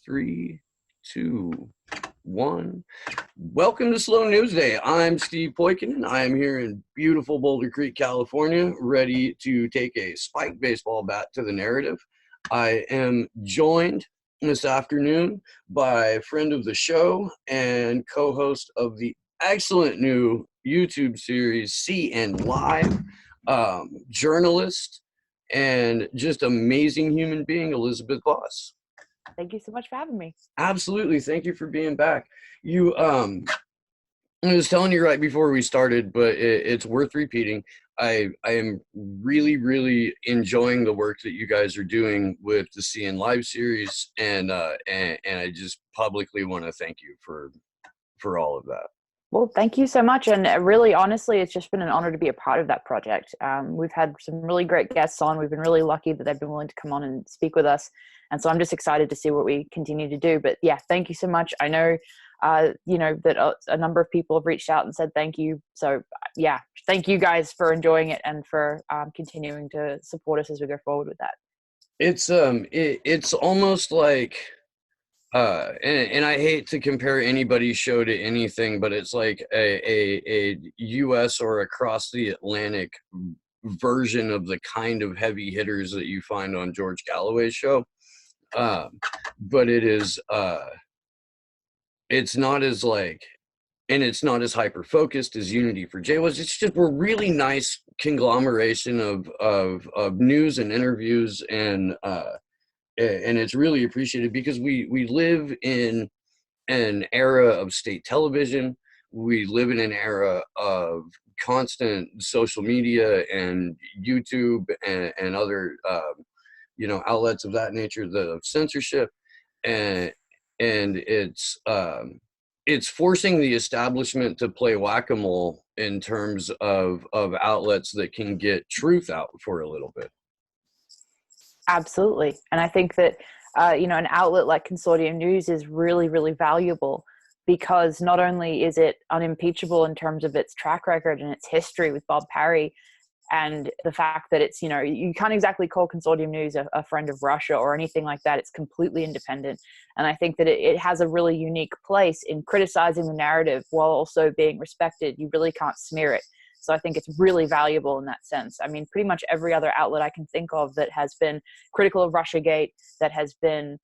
Three, two, one. Welcome to Slow News Day. I'm Steve Poikinen. I am here in beautiful Boulder Creek, California, ready to take a spiked baseball bat to the narrative. I am joined this afternoon by a friend of the show and co-host of the excellent new YouTube series, CN Live, journalist and just amazing human being, Elizabeth Voss. Thank you so much for having me. Absolutely. Thank you for being back. I was telling you right before we started, but it's worth repeating. I am really enjoying the work that you guys are doing with the CN Live series, and I just publicly want to thank you for all of that. Well, thank you so much. And really, honestly, it's just been an honor to be a part of that project. We've had some really great guests on. We've been really lucky that they've been willing to come on and speak with us. And so I'm just excited to see what we continue to do. But yeah, thank you so much. I know, that a number of people have reached out and said thank you. So yeah, thank you guys for enjoying it and for continuing to support us as we go forward with that. It's almost like, and I hate to compare anybody's show to anything, but it's like a US or across the Atlantic version of the kind of heavy hitters that you find on George Galloway's show. But it's not as and it's not as hyper focused as Unity for Jay was. It's just a really nice conglomeration of news and interviews, and it's really appreciated because we live in an era of state television. We live in an era of constant social media and YouTube and other outlets of that nature, the censorship, and it's forcing the establishment to play whack-a-mole in terms of outlets that can get truth out for a little bit. Absolutely. And I think that, an outlet like Consortium News is really valuable because not only is it unimpeachable in terms of its track record and its history with Bob Parry, and the fact that it's, you can't exactly call Consortium News a friend of Russia or anything like that. It's completely independent. And I think that it has a really unique place in criticizing the narrative while also being respected. You really can't smear it. So I think it's really valuable in that sense. I mean, pretty much every other outlet I can think of that has been critical of Russiagate, that has been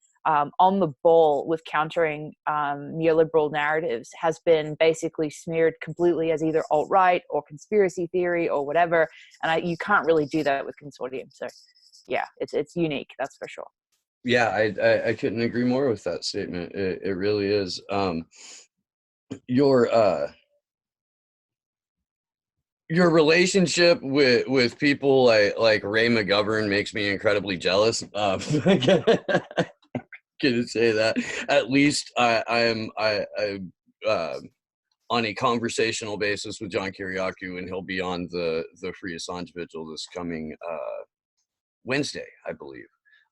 on the ball with countering neoliberal narratives, has been basically smeared completely as either alt-right or conspiracy theory or whatever. And you can't really do that with Consortium. So yeah, it's unique, that's for sure. Yeah, I couldn't agree more with that statement. It really is. Your relationship with people like Ray McGovern makes me incredibly jealous. Gonna say that. At least I am on a conversational basis with John Kiriakou, and he'll be on the Free Assange Vigil this coming Wednesday, I believe.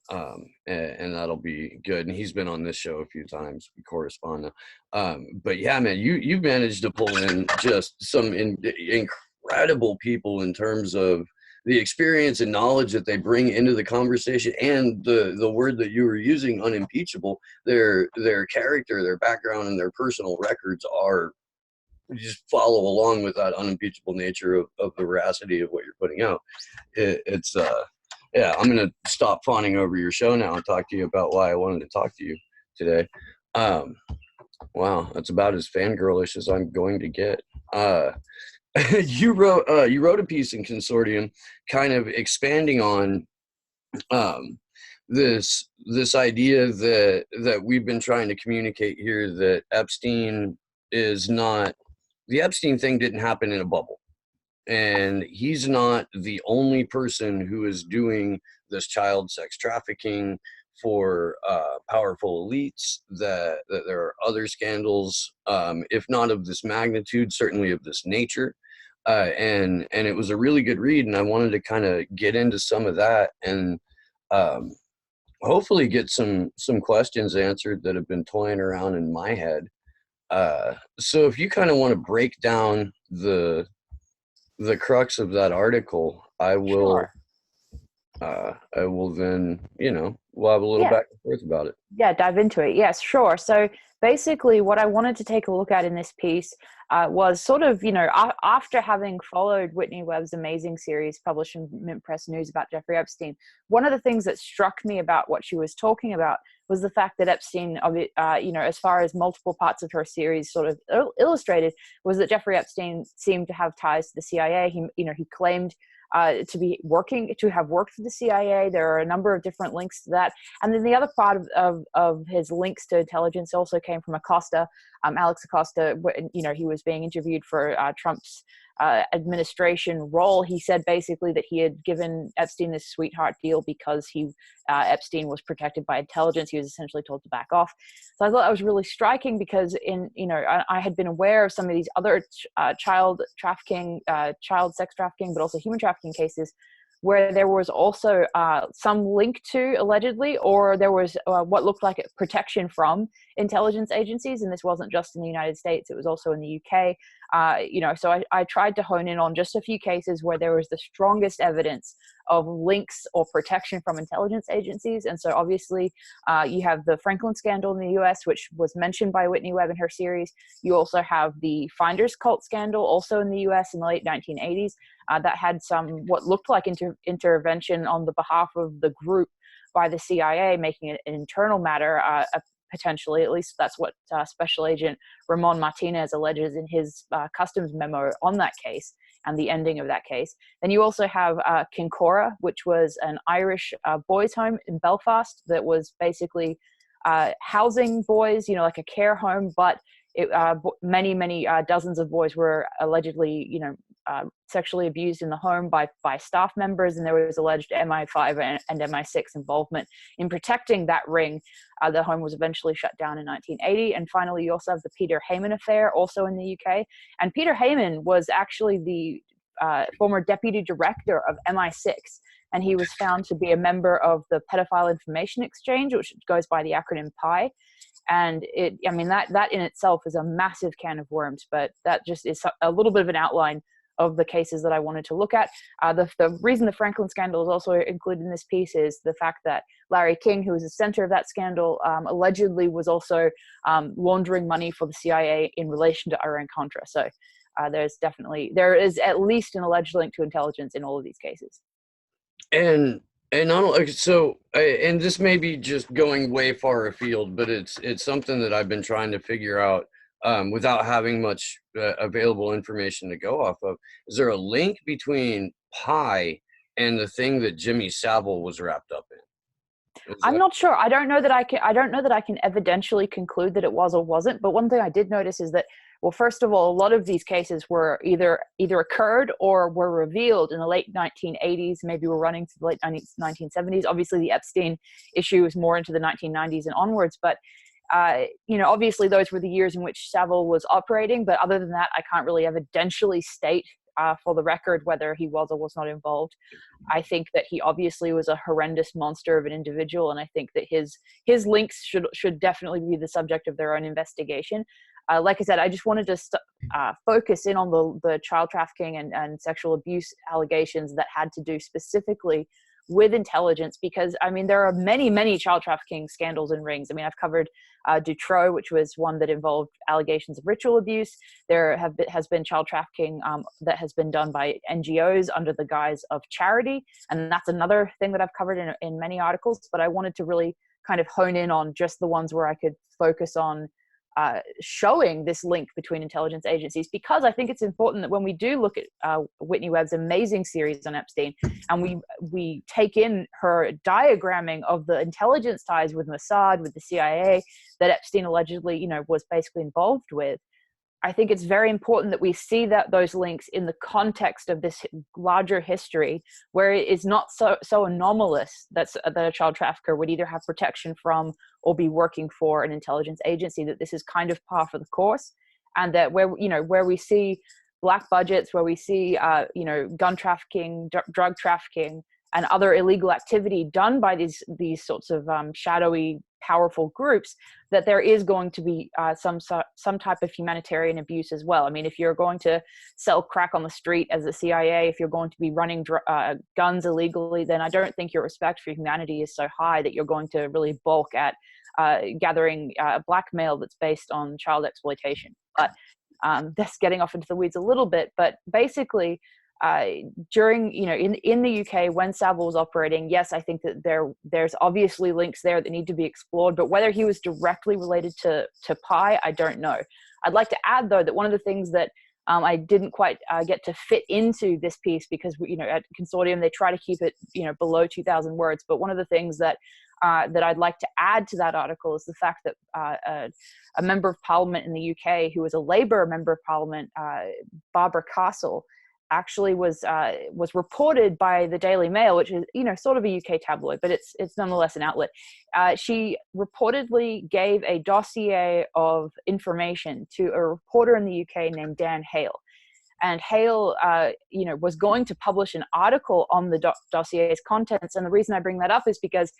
And that'll be good. And he's been on this show a few times. We correspond now. But yeah, man, you've managed to pull in just some incredible people in terms of the experience and knowledge that they bring into the conversation, and the word that you were using, unimpeachable. Their character, their background, and their personal records are just follow along with that unimpeachable nature of the veracity of what you're putting out. Yeah, I'm gonna stop fawning over your show now and talk to you about why I wanted to talk to you today. Wow, that's about as fangirlish as I'm going to get. You wrote a piece in Consortium, kind of expanding on this idea that we've been trying to communicate here, that Epstein is not, the Epstein thing didn't happen in a bubble, and he's not the only person who is doing this child sex trafficking for powerful elites, that there are other scandals, if not of this magnitude, certainly of this nature. And it was a really good read, and I wanted to kind of get into some of that and hopefully get some questions answered that have been toying around in my head. So if you kind of want to break down the crux of that article, I will. Sure. I will then, we'll have a little Yeah. back and forth about it. Yeah, dive into it. Yes, sure. So basically, what I wanted to take a look at in this piece was sort of, after having followed Whitney Webb's amazing series published in Mint Press News about Jeffrey Epstein, one of the things that struck me about what she was talking about was the fact that Epstein, as far as multiple parts of her series sort of illustrated, was that Jeffrey Epstein seemed to have ties to the CIA. He claimed to have worked for the CIA. There are a number of different links to that. And then the other part of his links to intelligence also came from Acosta, Alex Acosta. He was being interviewed for Trump's administration role. He said basically that he had given Epstein this sweetheart deal because Epstein was protected by intelligence. He was essentially told to back off. So I thought that was really striking because I had been aware of some of these other child sex trafficking, but also human trafficking cases where there was also some link to, allegedly, or there was what looked like protection from intelligence agencies. And this wasn't just in the United States, it was also in the UK. So I tried to hone in on just a few cases where there was the strongest evidence of links or protection from intelligence agencies. And so obviously you have the Franklin scandal in the US, which was mentioned by Whitney Webb in her series. You also have the Finders cult scandal, also in the US in the late 1980s, that had some what looked like intervention on the behalf of the group by the CIA, making it an internal matter, potentially. At least that's what Special Agent Ramon Martinez alleges in his customs memo on that case and the ending of that case. Then you also have Kincora, which was an Irish boys' home in Belfast that was basically housing boys, like a care home, but many dozens of boys were allegedly, sexually abused in the home by staff members, and there was alleged MI5 and MI6 involvement in protecting that ring. The home was eventually shut down in 1980. And finally, you also have the Peter Heyman affair, also in the UK. And Peter Heyman was actually the former deputy director of MI6, and he was found to be a member of the Pedophile Information Exchange, which goes by the acronym PI. And that in itself is a massive can of worms, but that just is a little bit of an outline of the cases that I wanted to look at. The reason the Franklin scandal is also included in this piece is the fact that Larry King, who was the center of that scandal, allegedly was also laundering money for the CIA in relation to Iran-Contra. So there is at least an alleged link to intelligence in all of these cases. And not only so, and this may be just going way far afield, but it's something that I've been trying to figure out without having much available information to go off of. Is there a link between Pi and the thing that Jimmy Savile was wrapped up in? I'm not sure. I don't know that I can evidentially conclude that it was or wasn't. But one thing I did notice is that, well, first of all, a lot of these cases were either occurred or were revealed in the late 1980s. Maybe we're running to the late 1970s. Obviously, the Epstein issue is more into the 1990s and onwards. But obviously, those were the years in which Savile was operating. But other than that, I can't really evidentially state for the record whether he was or was not involved. I think that he obviously was a horrendous monster of an individual, and I think that his links should definitely be the subject of their own investigation. Like I said, I just wanted to focus in on the child trafficking and sexual abuse allegations that had to do specifically with intelligence, because there are many child trafficking scandals and rings. I've covered Dutroux, which was one that involved allegations of ritual abuse. There has been child trafficking that has been done by NGOs under the guise of charity, and that's another thing that I've covered in many articles. But I wanted to really kind of hone in on just the ones where I could focus on showing this link between intelligence agencies, because I think it's important that when we do look at Whitney Webb's amazing series on Epstein, and we take in her diagramming of the intelligence ties with Mossad, with the CIA, that Epstein allegedly, was basically involved with, I think it's very important that we see those links in the context of this larger history, where it is not so anomalous that a child trafficker would either have protection from or be working for an intelligence agency, that this is kind of par for the course, and that where we see black budgets, where we see gun trafficking, drug trafficking, and other illegal activity done by these sorts of shadowy, powerful groups, that there is going to be some type of humanitarian abuse as well. I mean, if you're going to sell crack on the street as the CIA, if you're going to be running guns illegally, then I don't think your respect for humanity is so high that you're going to really bulk at gathering blackmail that's based on child exploitation. But that's getting off into the weeds a little bit. But basically, during, in the UK, when Savile was operating, yes, I think that there's obviously links there that need to be explored, but whether he was directly related to Pi, I don't know. I'd like to add, though, that one of the things that I didn't quite get to fit into this piece, because at Consortium they try to keep it below 2,000 words, but one of the things that I'd like to add to that article is the fact that a member of parliament in the UK, who was a Labour member of parliament, Barbara Castle, actually was reported by the Daily Mail, which is sort of a UK tabloid, but it's nonetheless an outlet. She reportedly gave a dossier of information to a reporter in the UK named Dan Hale, and Hale was going to publish an article on the dossier's contents. And the reason I bring that up is because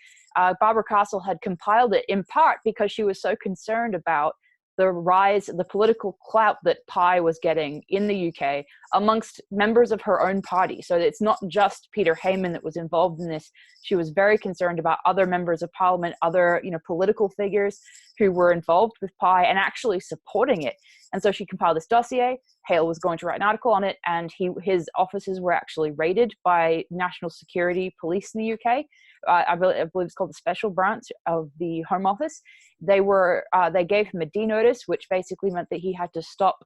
Barbara Castle had compiled it in part because she was so concerned about the political clout that Pi was getting in the UK amongst members of her own party. So it's not just Peter Heyman that was involved in this. She was very concerned about other members of parliament, other political figures who were involved with Pi and actually supporting it. And so she compiled this dossier. Hale was going to write an article on it, and his offices were actually raided by national security police in the UK. I believe it's called the Special Branch of the Home Office. They gave him a D notice, which basically meant that he had to stop.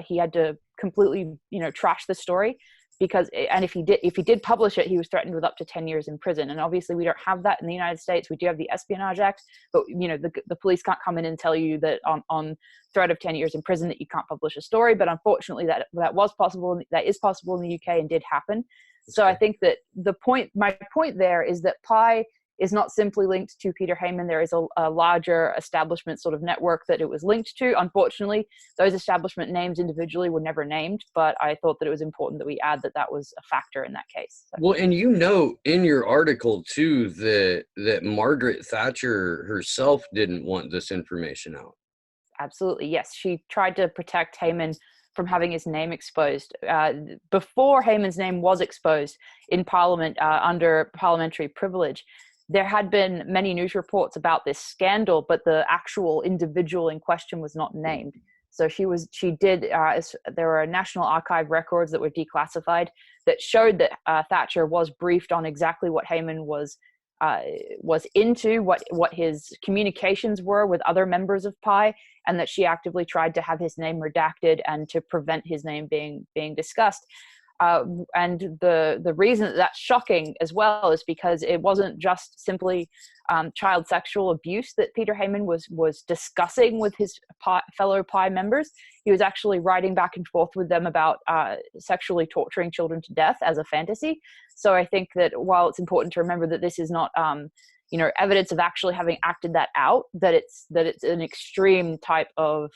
He had to completely, trash the story, and if he did publish it, he was threatened with up to 10 years in prison. And obviously, we don't have that in the United States. We do have the Espionage Act, but the police can't come in and tell you that on threat of 10 years in prison that you can't publish a story. But unfortunately, that was possible. That is possible in the UK and did happen. So I think that my point there is that Pi is not simply linked to Peter Heyman. There is a larger establishment sort of network that it was linked to. Unfortunately, those establishment names individually were never named, but I thought that it was important that we add that was a factor in that case. So. Well, and in your article too that Margaret Thatcher herself didn't want this information out. Absolutely, yes. She tried to protect Heyman from having his name exposed. Before Heyman's name was exposed in Parliament under parliamentary privilege, there had been many news reports about this scandal, but the actual individual in question was not named. So there were National Archive records that were declassified that showed that Thatcher was briefed on exactly what Heyman was into, what his communications were with other members of Pi, and that she actively tried to have his name redacted and to prevent his name being discussed. And the reason that's shocking as well is because it wasn't just simply child sexual abuse that Peter Heyman was discussing with his fellow Pi members. He was actually writing back and forth with them about sexually torturing children to death as a fantasy. So I think that while it's important to remember that this is not evidence of actually having acted that out, that it's an extreme type of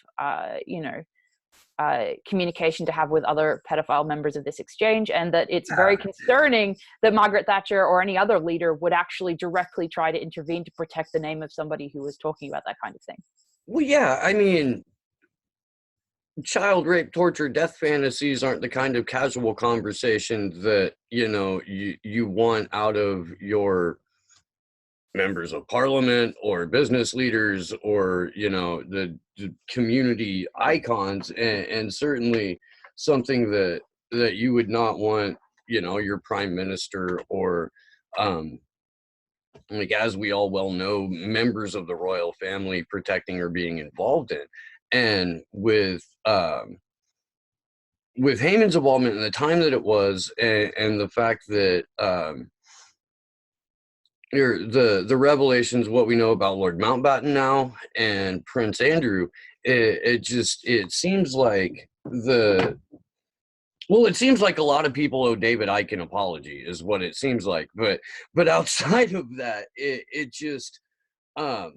communication to have with other pedophile members of this exchange, and that it's very concerning that Margaret Thatcher or any other leader would actually directly try to intervene to protect the name of somebody who was talking about that kind of thing. Well, yeah, I mean, child rape, torture, death fantasies aren't the kind of casual conversation that you want out of your members of parliament or business leaders or the community icons, and certainly something that you would not want your prime minister or as we all well know, members of the royal family protecting or being involved in. And with Heyman's involvement in the time that it was, and the fact that the revelations, what we know about Lord Mountbatten now and Prince Andrew, it seems like it seems like a lot of people owe David Icke an apology, is what it seems like. But outside of that, it just I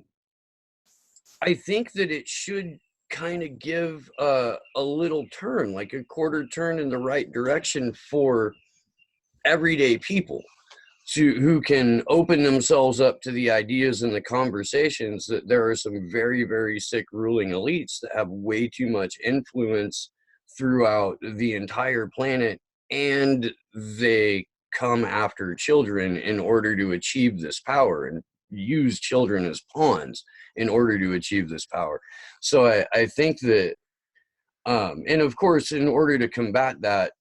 think that it should kind of give a little turn, like a quarter turn in the right direction for everyday people. who can open themselves up to the ideas and the conversations, that there are some very, very sick ruling elites that have way too much influence throughout the entire planet, and they come after children in order to achieve this power and use children as pawns in order to achieve this power. So I think that, and of course, in order to combat that,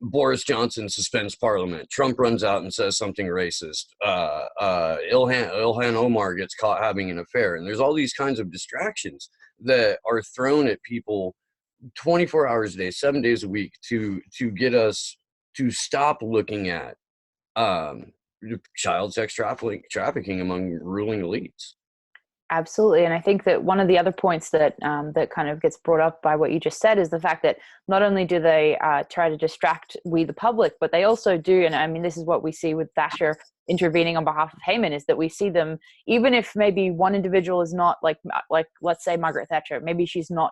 Boris Johnson suspends parliament. Trump runs out and says something racist. Ilhan Omar gets caught having an affair. And there's all these kinds of distractions that are thrown at people 24 hours a day, 7 days a week, to get us to stop looking at child sex trafficking among ruling elites. Absolutely. And I think that one of the other points that that kind of gets brought up by what you just said is the fact that not only do they try to distract we, the public, but they also do, and I mean, this is what we see with Thatcher intervening on behalf of Heyman, is that we see them, even if maybe one individual is not like let's say Margaret Thatcher, maybe she's not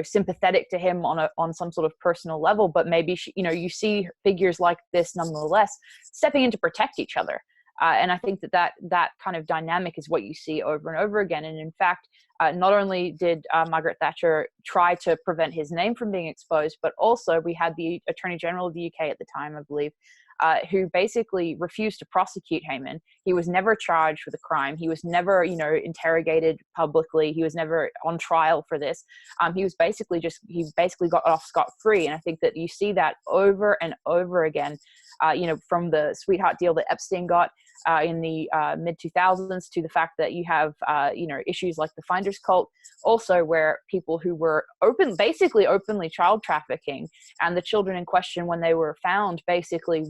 sympathetic to him on some sort of personal level, but maybe she, you see figures like this nonetheless stepping in to protect each other. And I think that kind of dynamic is what you see over and over again. And in fact, not only did Margaret Thatcher try to prevent his name from being exposed, but also we had the Attorney General of the UK at the time, I believe, who basically refused to prosecute Heyman. He was never charged with a crime. He was never, interrogated publicly. He was never on trial for this. He basically got off scot-free. And I think that you see that over and over again, from the sweetheart deal that Epstein got in the mid 2000s to the fact that you have, issues like the Finders cult, also where people who were basically openly child trafficking, and the children in question, when they were found, basically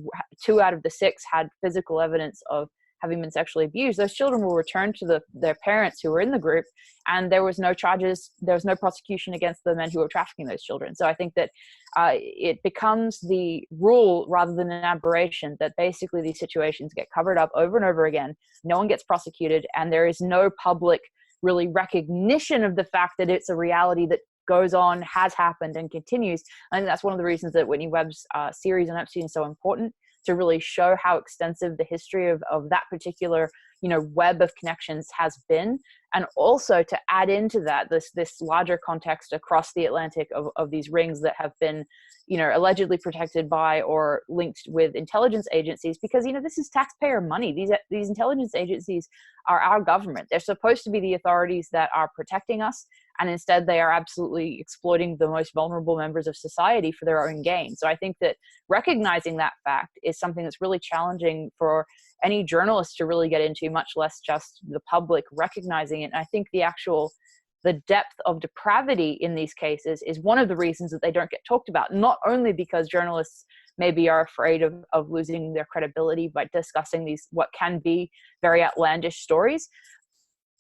2 out of the 6 had physical evidence of having been sexually abused. Those children were returned to their parents who were in the group, and there was no charges, there was no prosecution against the men who were trafficking those children. So I think that it becomes the rule rather than an aberration that basically these situations get covered up over and over again. No one gets prosecuted, and there is no public really recognition of the fact that it's a reality that goes on, has happened, and continues. I think that's one of the reasons that Whitney Webb's series on Epstein is so important, to really show how extensive the history of that particular, web of connections has been. And also to add into that, this larger context across the Atlantic of these rings that have been, allegedly protected by or linked with intelligence agencies, because, this is taxpayer money. These intelligence agencies are our government. They're supposed to be the authorities that are protecting us. And instead, they are absolutely exploiting the most vulnerable members of society for their own gain. So I think that recognizing that fact is something that's really challenging for any journalist to really get into, much less just the public recognizing it. And I think the depth of depravity in these cases is one of the reasons that they don't get talked about, not only because journalists maybe are afraid of losing their credibility by discussing these, what can be very outlandish stories.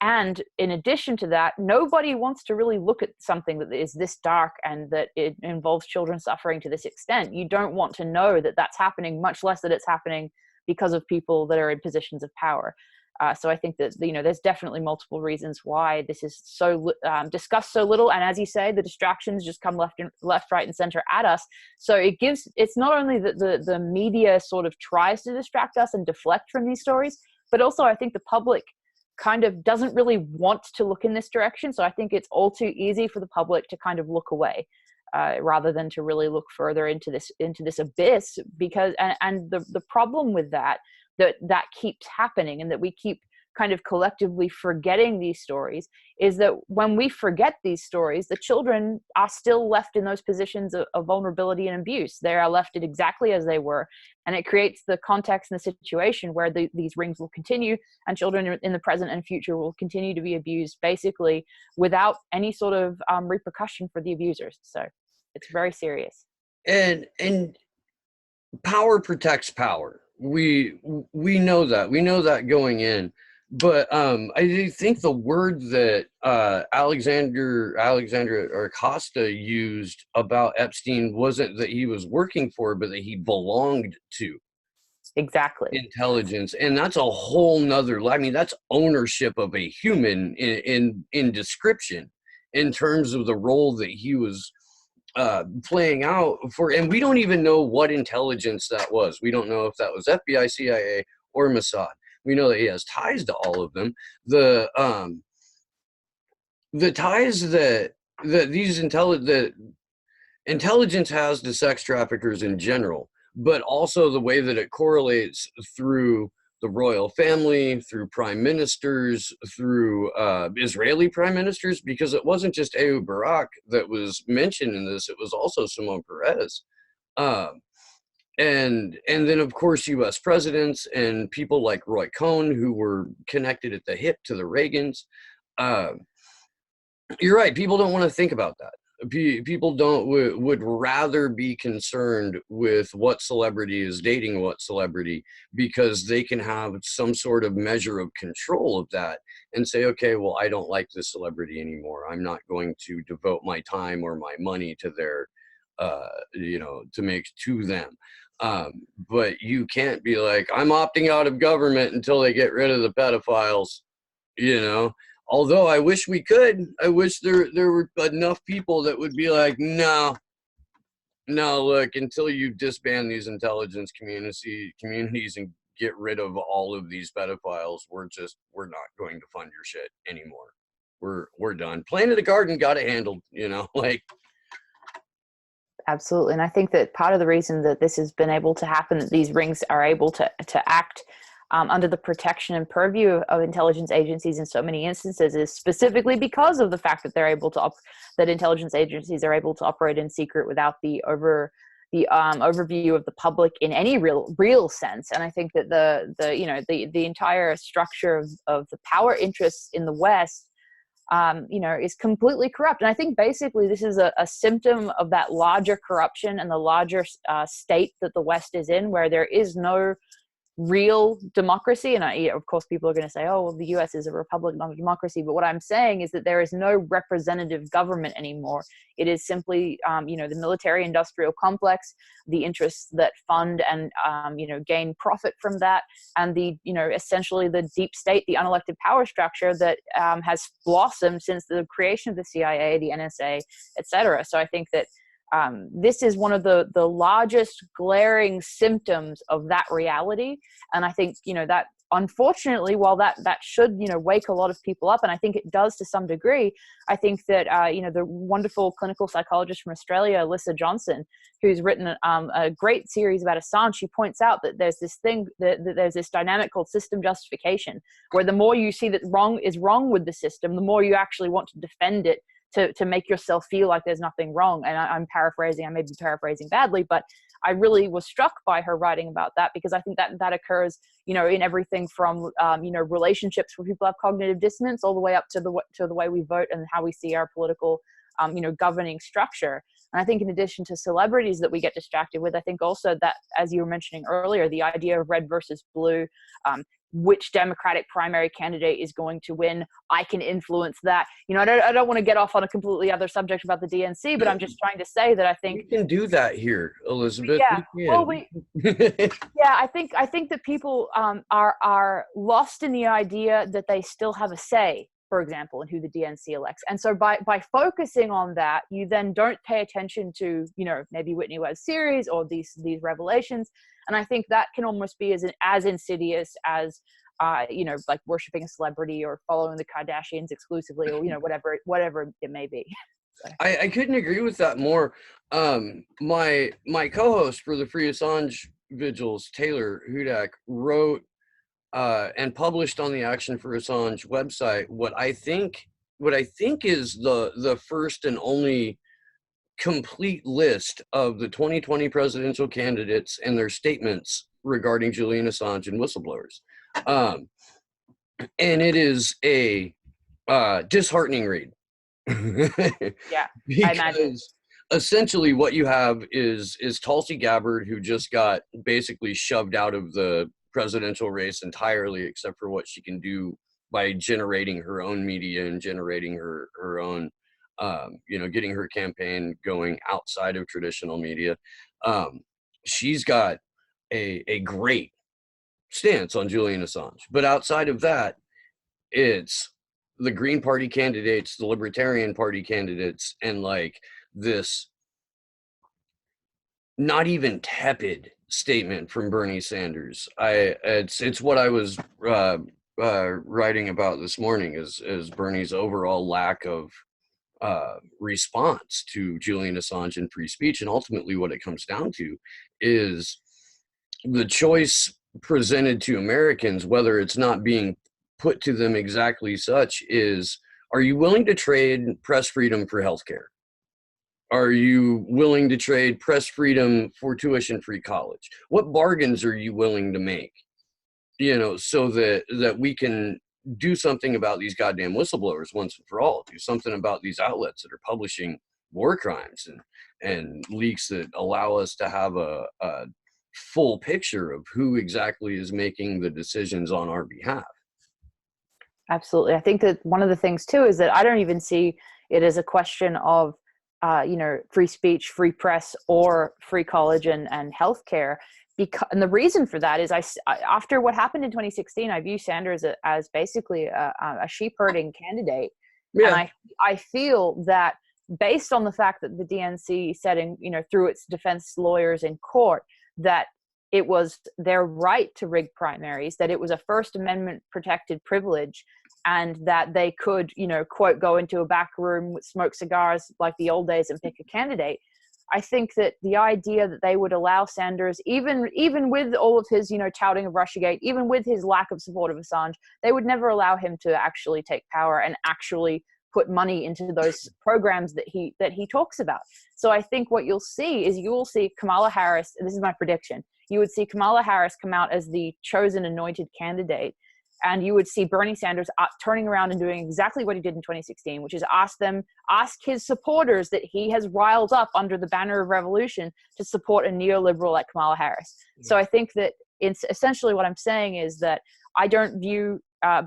And in addition to that, nobody wants to really look at something that is this dark and that it involves children suffering to this extent. You don't want to know that that's happening, much less that it's happening because of people that are in positions of power. So I think that, there's definitely multiple reasons why this is so discussed so little. And as you say, the distractions just come left, right, and center at us. So it's not only that the media sort of tries to distract us and deflect from these stories, but also I think the public kind of doesn't really want to look in this direction. So I think it's all too easy for the public to kind of look away rather than to really look further into this abyss. Because and the problem with that keeps happening, and that we keep kind of collectively forgetting these stories, is that when we forget these stories, the children are still left in those positions of vulnerability and abuse. They are left exactly as they were. And it creates the context and the situation where these rings will continue, and children in the present and future will continue to be abused, basically without any sort of repercussion for the abusers. So it's very serious. And power protects power. We know that going in. But I do think the word that Alexander Acosta used about Epstein wasn't that he was working for, but that he belonged to. Exactly. Intelligence. And that's a whole nother, that's ownership of a human in description, in terms of the role that he was playing out for, and we don't even know what intelligence that was. We don't know if that was FBI, CIA, or Mossad. We know that he has ties to all of them. The ties that intelligence has to sex traffickers in general, but also the way that it correlates through the royal family, through prime ministers, through Israeli prime ministers, because it wasn't just Ehud Barak that was mentioned in this, it was also Shimon Peres. And then, of course, U.S. presidents and people like Roy Cohn, who were connected at the hip to the Reagans. You're right. People don't want to think about that. People would rather be concerned with what celebrity is dating what celebrity, because they can have some sort of measure of control of that and say, okay, well, I don't like this celebrity anymore. I'm not going to devote my time or my money to their, to make to them. But you can't be like, I'm opting out of government until they get rid of the pedophiles, Although I wish we could. I wish there were enough people that would be like, no, look, until you disband these intelligence communities and get rid of all of these pedophiles, we're not going to fund your shit anymore. We're done. Planet of the Garden got it handled, Absolutely. And I think that part of the reason that this has been able to happen, that these rings are able to act under the protection and purview of intelligence agencies in so many instances, is specifically because of the fact that they're able to that intelligence agencies are able to operate in secret without the overview of the public in any real sense. And I think that the entire structure of the power interests in the West is completely corrupt. And I think basically this is a symptom of that larger corruption and the larger state that the West is in, where there is no real democracy. And of course, people are going to say, oh, well, the US is a republic, not a democracy. But what I'm saying is that there is no representative government anymore. It is simply, the military industrial complex, the interests that fund and, gain profit from that. And essentially the deep state, the unelected power structure that has blossomed since the creation of the CIA, the NSA, et cetera. So I think that this is one of the largest glaring symptoms of that reality. And I think, that unfortunately, while that should, wake a lot of people up, and I think it does to some degree, I think that, the wonderful clinical psychologist from Australia, Alyssa Johnson, who's written a great series about Assange, she points out that there's this thing, that there's this dynamic called system justification, where the more you see that wrong is wrong with the system, the more you actually want to defend it, to make yourself feel like there's nothing wrong. And I'm paraphrasing, I may be paraphrasing badly, but I really was struck by her writing about that, because I think that occurs, in everything from, relationships where people have cognitive dissonance, all the way up to the way we vote and how we see our political, governing structure. And I think in addition to celebrities that we get distracted with, I think also that, as you were mentioning earlier, the idea of red versus blue, which Democratic primary candidate is going to win, I can influence that. I don't want to get off on a completely other subject about the DNC, but I'm just trying to say that I think we can do that here, Elizabeth. Yeah, I think that people are lost in the idea that they still have a say, for example, in who the DNC elects. And so by focusing on that, you then don't pay attention to, maybe Whitney Webb's series or these revelations. And I think that can almost be as insidious as, like worshiping a celebrity or following the Kardashians exclusively, or, whatever it may be. So. I couldn't agree with that more. My co-host for the Free Assange Vigils, Taylor Hudak, wrote and published on the Action for Assange website what I think is the first and only complete list of the 2020 presidential candidates and their statements regarding Julian Assange and whistleblowers. And it is a disheartening read. Yeah, I imagine. Essentially what you have is Tulsi Gabbard, who just got basically shoved out of the presidential race entirely, except for what she can do by generating her own media and generating her own, getting her campaign going outside of traditional media. She's got a great stance on Julian Assange, but outside of that, it's the Green Party candidates, the Libertarian Party candidates, and like this not even tepid statement from Bernie Sanders. It's what I was writing about this morning is Bernie's overall lack of response to Julian Assange and free speech, and ultimately what it comes down to is the choice presented to Americans, whether it's not being put to them exactly such, is: are you willing to trade press freedom for healthcare? Are you willing to trade press freedom for tuition-free college? What bargains are you willing to make? So that we can do something about these goddamn whistleblowers once and for all. Do something about these outlets that are publishing war crimes and leaks that allow us to have a full picture of who exactly is making the decisions on our behalf. Absolutely. I think that one of the things too is that I don't even see it as a question of free speech, free press, or free college and healthcare. And the reason for that is after what happened in 2016, I view Sanders as basically a sheep herding candidate. Yeah. And I feel that based on the fact that the DNC said, through its defense lawyers in court, that it was their right to rig primaries, that it was a First Amendment protected privilege, and that they could, quote, go into a back room, smoke cigars like the old days and pick a candidate. I think that the idea that they would allow Sanders, even with all of his, touting of Russiagate, even with his lack of support of Assange, they would never allow him to actually take power and actually put money into those programs that he talks about. So I think what you'll see is Kamala Harris, and this is my prediction, you would see Kamala Harris come out as the chosen anointed candidate, and you would see Bernie Sanders turning around and doing exactly what he did in 2016, which is ask his supporters that he has riled up under the banner of revolution to support a neoliberal like Kamala Harris. Yeah. So I think that it's essentially what I'm saying is that I don't view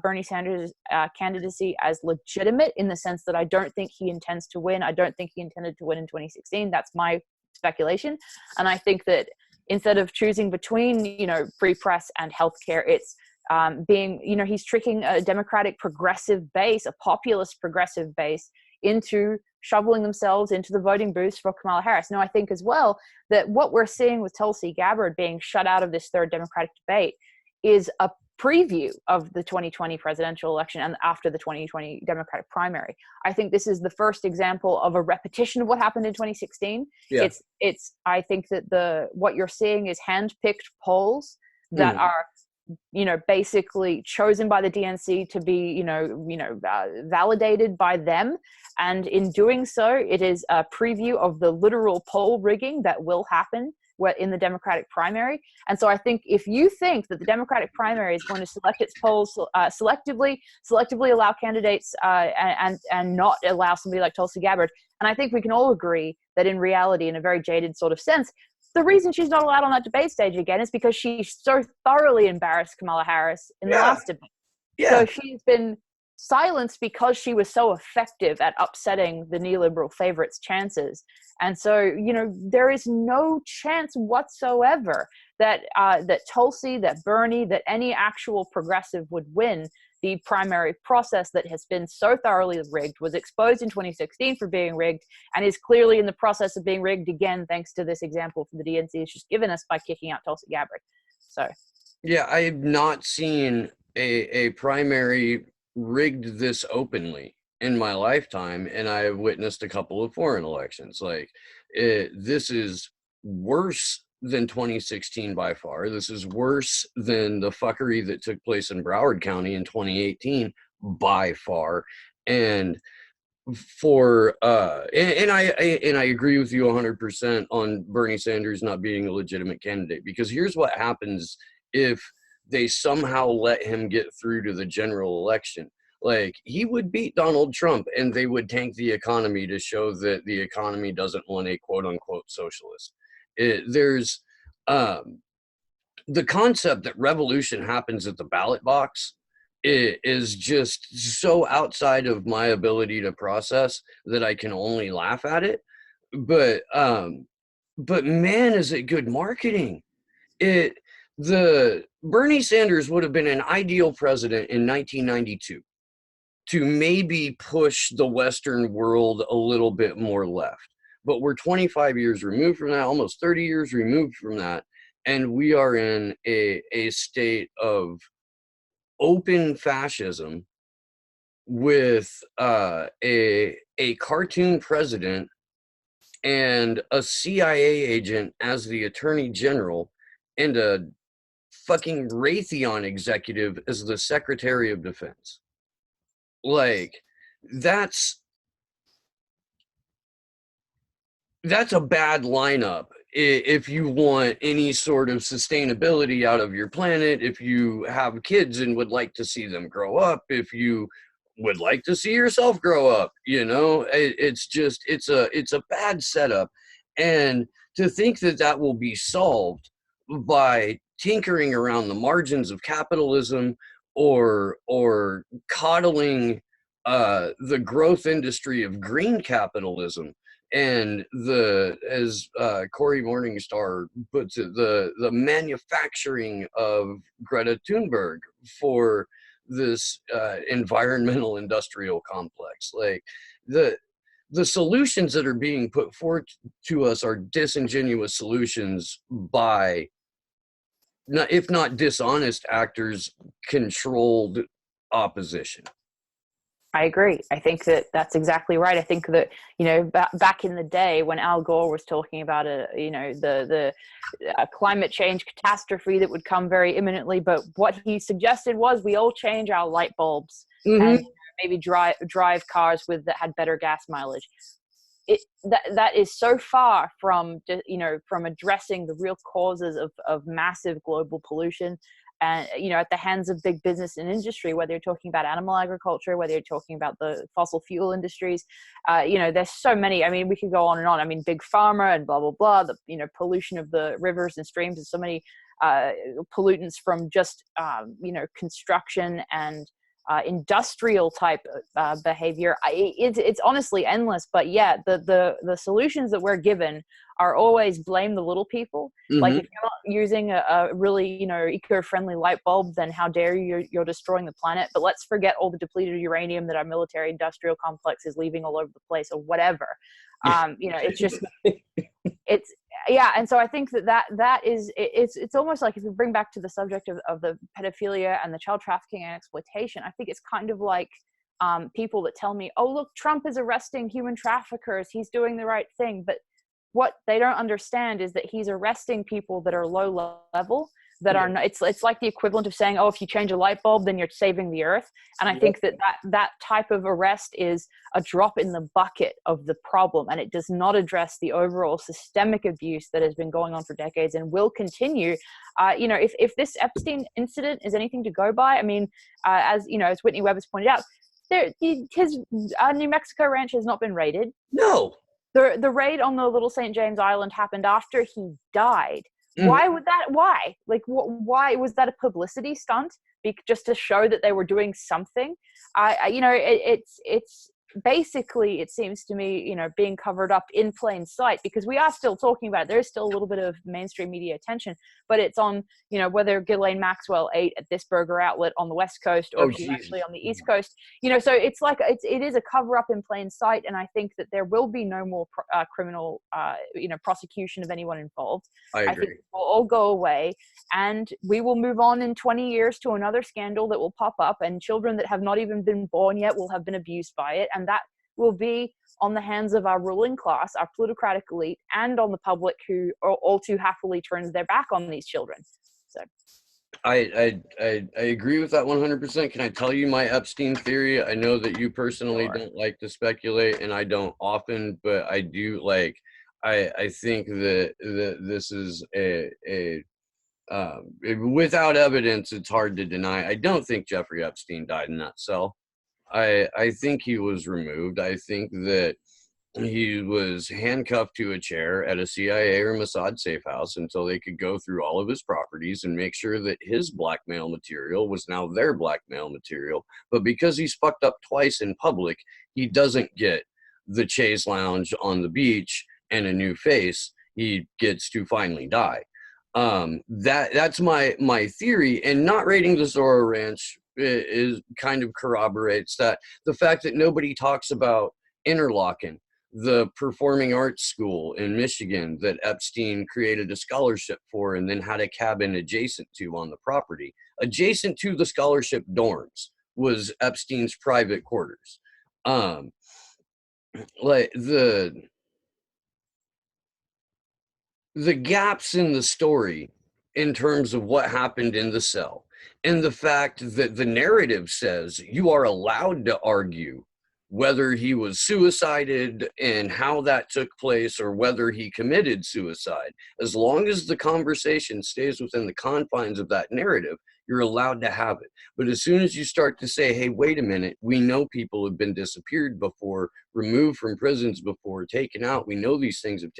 Bernie Sanders' candidacy as legitimate, in the sense that I don't think he intends to win. I don't think he intended to win in 2016. That's my speculation. And I think that instead of choosing between, free press and healthcare, it's he's tricking a Democratic progressive base, a populist progressive base, into shoveling themselves into the voting booths for Kamala Harris. Now, I think as well that what we're seeing with Tulsi Gabbard being shut out of this third Democratic debate is a preview of the 2020 presidential election and after the 2020 Democratic primary. I think this is the first example of a repetition of what happened in 2016. Yeah. I think that what you're seeing is hand-picked polls that are, basically chosen by the DNC to be, validated by them. And in doing so, it is a preview of the literal poll rigging that will happen in the Democratic primary. And so I think if you think that the Democratic primary is going to select its polls selectively allow candidates and not allow somebody like Tulsi Gabbard, and I think we can all agree that in reality, in a very jaded sort of sense, the reason she's not allowed on that debate stage again is because she so thoroughly embarrassed Kamala Harris in the last debate. Yeah. So she's been silenced because she was so effective at upsetting the neoliberal favorite's chances. And so, there is no chance whatsoever that Tulsi, that Bernie, that any actual progressive would win the primary process that has been so thoroughly rigged, was exposed in 2016 for being rigged, and is clearly in the process of being rigged again, thanks to this example from the DNC has just given us by kicking out Tulsi Gabbard. So, yeah, I have not seen a primary rigged this openly in my lifetime, and I have witnessed a couple of foreign elections. This is worse than 2016 by far. This is worse than the fuckery that took place in Broward County in 2018 by far. And I agree with you 100% on Bernie Sanders not being a legitimate candidate, because here's what happens if they somehow let him get through to the general election. He would beat Donald Trump, and they would tank the economy to show that the economy doesn't want a quote-unquote socialist. There's the concept that revolution happens at the ballot box is just so outside of my ability to process that I can only laugh at it. But man, is it good marketing. The Bernie Sanders would have been an ideal president in 1992 to maybe push the Western world a little bit more left. but we're 25 years removed from that, almost 30 years removed from that, and we are in a state of open fascism with a cartoon president and a CIA agent as the attorney general and a fucking Raytheon executive as the secretary of defense. Like, that's a bad lineup if you want any sort of sustainability out of your planet, if you have kids and would like to see them grow up, if you would like to see yourself grow up, you know. It's a bad setup. And to think that that will be solved by tinkering around the margins of capitalism or coddling the growth industry of green capitalism, and as Cory Morningstar puts it, the manufacturing of Greta Thunberg for this environmental industrial complex. Like, the solutions that are being put forth to us are disingenuous solutions by, if not dishonest actors, controlled opposition. I agree. I think that that's exactly right. I think that, you know, back in the day when Al Gore was talking about the climate change catastrophe that would come very imminently, but what he suggested was we all change our light bulbs and maybe drive cars that had better gas mileage. That is so far from, you know, from addressing the real causes of massive global pollution. And, you know, at the hands of big business and industry, whether you're talking about animal agriculture, whether you're talking about the fossil fuel industries, you know, there's so many. I mean, we could go on and on. I mean, big pharma and blah, blah, blah, the, you know, pollution of the rivers and streams, and so many pollutants from just, you know, construction and industrial type behavior. It's honestly endless. But yeah, the solutions that we're given are always blame the little people. Like, if you're not using a really, you know, eco-friendly light bulb, then how dare you, you're destroying the planet. But let's forget all the depleted uranium that our military industrial complex is leaving all over the place, or whatever. You know, it's just, yeah. And so I think that is, it's almost like, if we bring back to the subject of the pedophilia and the child trafficking and exploitation, I think it's kind of like people that tell me, oh, look, Trump is arresting human traffickers, he's doing the right thing. But what they don't understand is that he's arresting people that are low level, that are not, it's like the equivalent of saying, oh, if you change a light bulb, then you're saving the earth. And I think that type of arrest is a drop in the bucket of the problem, and it does not address the overall systemic abuse that has been going on for decades and will continue. You know, if this Epstein incident is anything to go by, I mean, as you know, as Whitney Webb has pointed out, his New Mexico ranch has not been raided. No. The raid on the Little St. James Island happened after he died. Why would that? Why? Like, why was that a publicity stunt? Just to show that they were doing something? You know, it's basically, it seems to me, you know, being covered up in plain sight, because we are still talking about it. There's still a little bit of mainstream media attention, but it's on, you know, whether Ghislaine Maxwell ate at this burger outlet on the West Coast, or she's actually on the East Coast, you know. So it's like, it is a cover up in plain sight. And I think that there will be no more criminal, you know, prosecution of anyone involved. I agree. I think it will all go away, and we will move on in 20 years to another scandal that will pop up, and children that have not even been born yet will have been abused by it. And that will be on the hands of our ruling class, our plutocratic elite, and on the public, who are all too happily turns their back on these children. So I agree with that 100%. Can I tell you my Epstein theory? I know that you personally don't like to speculate, and I don't often, but I do. Like, I think that this is without evidence, it's hard to deny. I don't think Jeffrey Epstein died in that cell. I think he was removed. I think that he was handcuffed to a chair at a CIA or Mossad safe house until they could go through all of his properties and make sure that his blackmail material was now their blackmail material. But because he's fucked up twice in public, he doesn't get the chaise lounge on the beach and a new face. He gets to finally die. That's my theory. And not raiding the Zorro Ranch is kind of corroborates that. The fact that nobody talks about Interlaken, the performing arts school in Michigan that Epstein created a scholarship for and then had a cabin adjacent to on the property. Adjacent to the scholarship dorms was Epstein's private quarters. Like the gaps in the story in terms of what happened in the cell, and the fact that the narrative says you are allowed to argue whether he was suicided and how that took place, or whether he committed suicide. As long as the conversation stays within the confines of that narrative, you're allowed to have it. But as soon as you start to say, hey, wait a minute, we know people have been disappeared before, removed from prisons before, taken out, we know these things have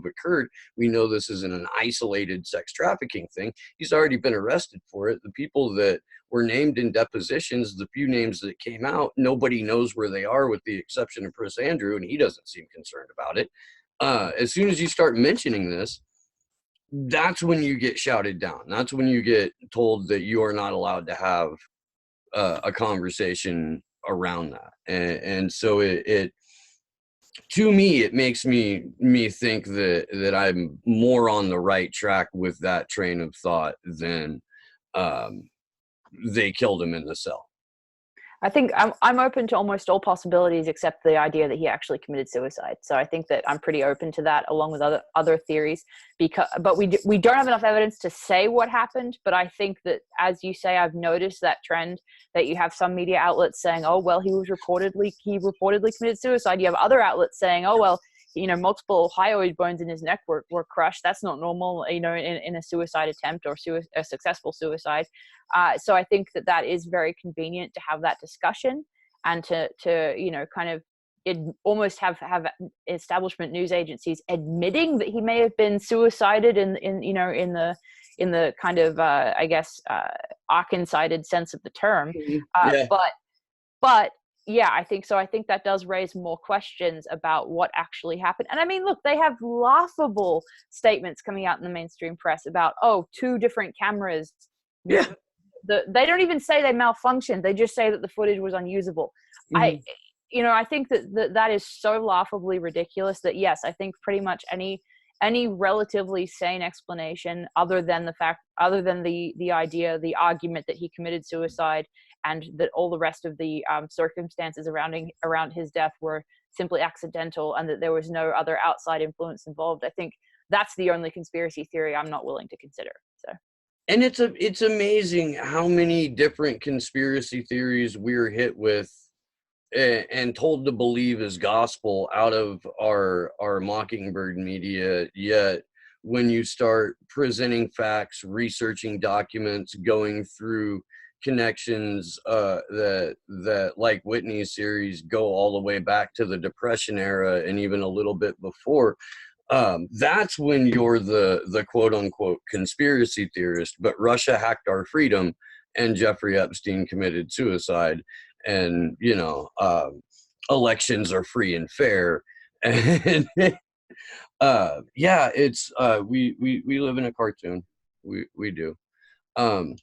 occurred, we know this isn't an isolated sex trafficking thing, he's already been arrested for it. The people that were named in depositions, the few names that came out, nobody knows where they are with the exception of Prince Andrew, and he doesn't seem concerned about it. As soon as you start mentioning this, that's when you get shouted down. That's when you get told that you are not allowed to have a conversation around that. And so it to me, it makes me think that I'm more on the right track with that train of thought than they killed him in the cell. I think I'm open to almost all possibilities except the idea that he actually committed suicide. So I think that I'm pretty open to that, along with other theories. But we don't have enough evidence to say what happened. But I think that, as you say, I've noticed that trend that you have some media outlets saying, "Oh well, he reportedly committed suicide." You have other outlets saying, "Oh well, multiple hyoid bones in his neck were crushed. That's not normal, in a suicide attempt or a successful suicide." So I think that is very convenient to have that discussion, and to kind of almost have establishment news agencies admitting that he may have been suicided in the kind of I guess arc-incited sense of the term. Yeah. But yeah, I think so. I think that does raise more questions about what actually happened. And I mean, look, they have laughable statements coming out in the mainstream press about, 2 different cameras. Yeah. They don't even say they malfunctioned. They just say that the footage was unusable. Mm-hmm. I think that is so laughably ridiculous that, yes, I think pretty much any relatively sane explanation, other than the argument that he committed suicide, and that all the rest of the circumstances around his death were simply accidental, and that there was no other outside influence involved. I think that's the only conspiracy theory I'm not willing to consider. So. And it's amazing how many different conspiracy theories we're hit with and told to believe as gospel out of our Mockingbird media. Yet when you start presenting facts, researching documents, going through connections that like Whitney's series go all the way back to the Depression era and even a little bit before, that's when you're the quote unquote conspiracy theorist. But Russia hacked our freedom and Jeffrey Epstein committed suicide, and elections are free and fair. And yeah, it's we live in a cartoon. We do. I'm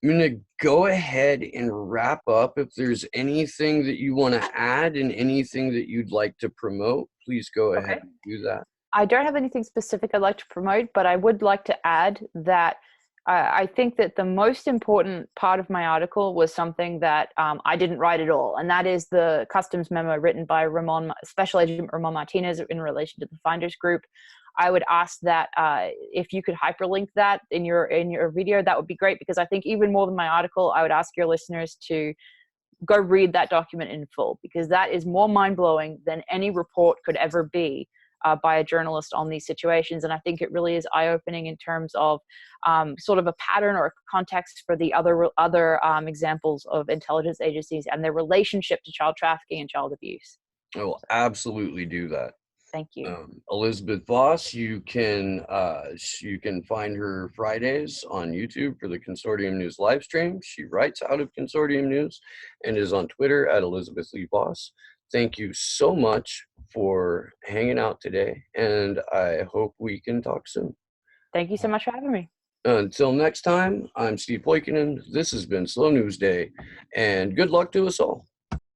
gonna go ahead and wrap up. If there's anything that you want to add and anything that you'd like to promote, please go ahead and do that. I don't have anything specific I'd like to promote, but I would like to add that I think that the most important part of my article was something that I didn't write at all, and that is the customs memo written by Special Agent Ramon Martinez in relation to the Finders Group. I would ask that if you could hyperlink that in your video, that would be great, because I think even more than my article, I would ask your listeners to go read that document in full, because that is more mind-blowing than any report could ever be by a journalist on these situations. And I think it really is eye-opening in terms of sort of a pattern or a context for the other examples of intelligence agencies and their relationship to child trafficking and child abuse. I will absolutely do that. Thank you. Elizabeth Voss, you can find her Fridays on YouTube for the Consortium News live stream. She writes out of Consortium News and is on Twitter at Elizabeth Lee Voss. Thank you so much for hanging out today, and I hope we can talk soon. Thank you so much for having me. Until next time, I'm Steve Poikinen. This has been Slow News Day, and good luck to us all.